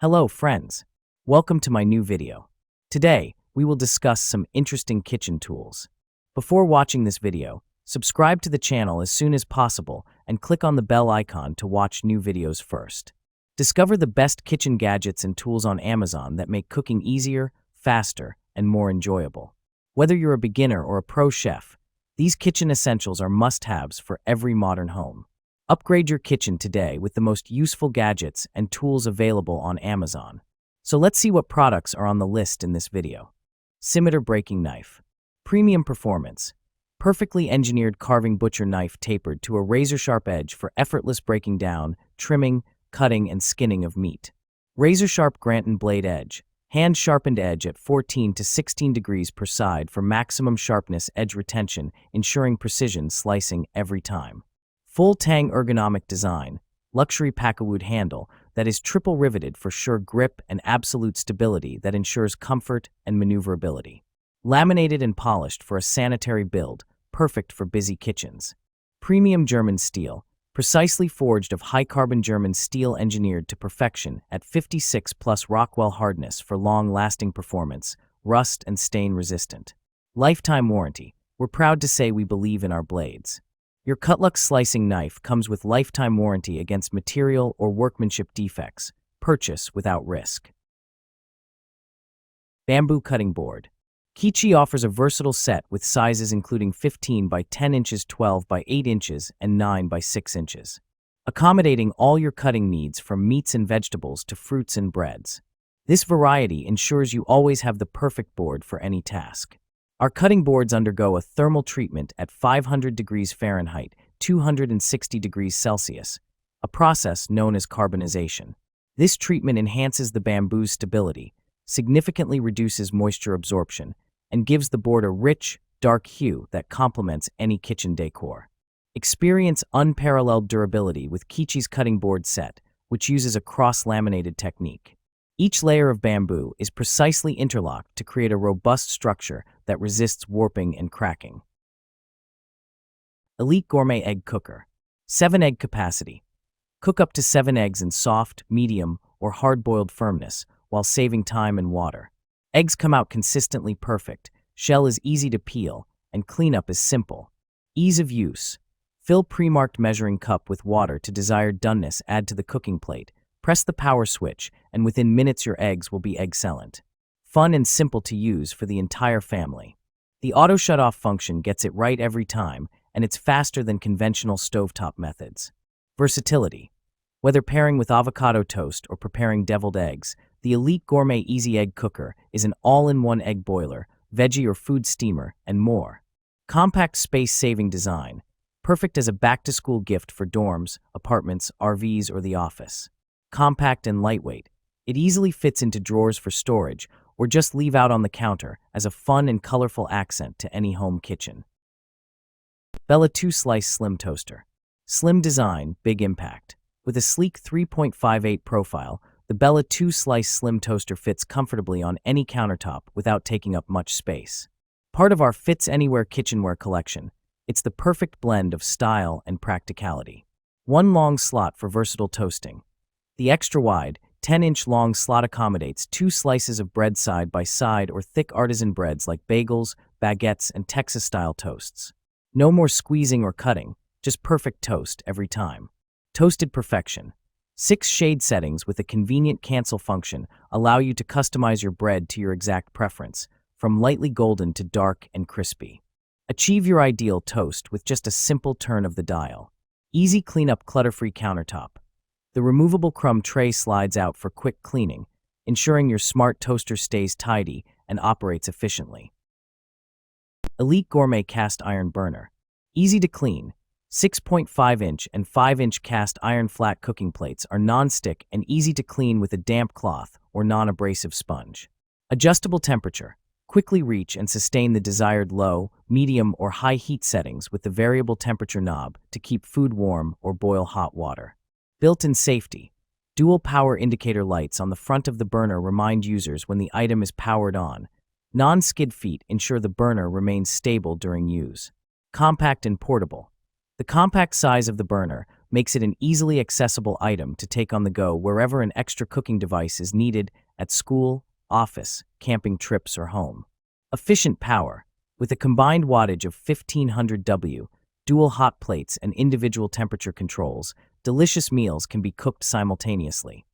Hello friends, welcome to my new video. Today, we will discuss some interesting kitchen tools. Before watching this video, subscribe to the channel as soon as possible and click on the bell icon to watch new videos first. Discover the best kitchen gadgets and tools on Amazon that make cooking easier, faster, and more enjoyable. Whether you're a beginner or a pro chef, these kitchen essentials are must-haves for every modern home. Upgrade your kitchen today with the most useful gadgets and tools available on Amazon. So let's see what products are on the list in this video. Cimeter breaking knife. Premium performance. Perfectly engineered carving butcher knife tapered to a razor-sharp edge for effortless breaking down, trimming, cutting, and skinning of meat. Razor-sharp Granton blade edge. Hand-sharpened edge at 14 to 16 degrees per side for maximum sharpness edge retention, ensuring precision slicing every time. Full tang ergonomic design, luxury packawood handle that is triple riveted for sure grip and absolute stability that ensures comfort and maneuverability. Laminated and polished for a sanitary build, perfect for busy kitchens. Premium German steel, precisely forged of high-carbon German steel engineered to perfection at 56 plus Rockwell hardness for long-lasting performance, rust and stain resistant. Lifetime warranty. We're proud to say we believe in our blades. Your Cutlux slicing knife comes with lifetime warranty against material or workmanship defects. Purchase without risk. Bamboo cutting board. Kichi offers a versatile set with sizes including 15 by 10 inches, 12 by 8 inches, and 9 by 6 inches, accommodating all your cutting needs from meats and vegetables to fruits and breads. This variety ensures you always have the perfect board for any task. Our cutting boards undergo a thermal treatment at 500 degrees Fahrenheit, 260 degrees Celsius, a process known as carbonization. This treatment enhances the bamboo's stability, significantly reduces moisture absorption, and gives the board a rich, dark hue that complements any kitchen decor. Experience unparalleled durability with Kichi's cutting board set, which uses a cross-laminated technique. Each layer of bamboo is precisely interlocked to create a robust structure that resists warping and cracking. Elite Gourmet Egg Cooker. 7-egg capacity. Cook up to 7 eggs in soft, medium, or hard-boiled firmness while saving time and water. Eggs come out consistently perfect, shell is easy to peel, and cleanup is simple. Ease of use. Fill pre-marked measuring cup with water to desired doneness, add to the cooking plate. Press the power switch, and within minutes your eggs will be excellent. Fun and simple to use for the entire family. The auto shut-off function gets it right every time, and it's faster than conventional stovetop methods. Versatility. Whether pairing with avocado toast or preparing deviled eggs, the Elite Gourmet Easy Egg Cooker is an all-in-one egg boiler, veggie or food steamer, and more. Compact space-saving design. Perfect as a back-to-school gift for dorms, apartments, RVs, or the office. Compact and lightweight, it easily fits into drawers for storage or just leave out on the counter as a fun and colorful accent to any home kitchen. Bella 2-Slice Slim Toaster. Slim design, big impact. With a sleek 3.58 profile, the Bella 2-Slice Slim Toaster fits comfortably on any countertop without taking up much space. Part of our Fits Anywhere kitchenware collection, it's the perfect blend of style and practicality. One long slot for versatile toasting. The extra-wide, 10-inch long slot accommodates 2 slices of bread side by side or thick artisan breads like bagels, baguettes, and Texas-style toasts. No more squeezing or cutting, just perfect toast every time. Toasted perfection. 6 shade settings with a convenient cancel function allow you to customize your bread to your exact preference, from lightly golden to dark and crispy. Achieve your ideal toast with just a simple turn of the dial. Easy cleanup, clutter-free countertop. The removable crumb tray slides out for quick cleaning, ensuring your smart toaster stays tidy and operates efficiently. Elite Gourmet Cast Iron Burner. Easy to clean. 6.5-inch and 5-inch cast iron flat cooking plates are non-stick and easy to clean with a damp cloth or non-abrasive sponge. Adjustable temperature. Quickly reach and sustain the desired low, medium, or high heat settings with the variable temperature knob to keep food warm or boil hot water. Built-in safety. Dual power indicator lights on the front of the burner remind users when the item is powered on. Non-skid feet ensure the burner remains stable during use. Compact and portable. The compact size of the burner makes it an easily accessible item to take on the go wherever an extra cooking device is needed at school, office, camping trips, or home. Efficient power. With a combined wattage of 1500 W, dual hot plates, and individual temperature controls, delicious meals can be cooked simultaneously.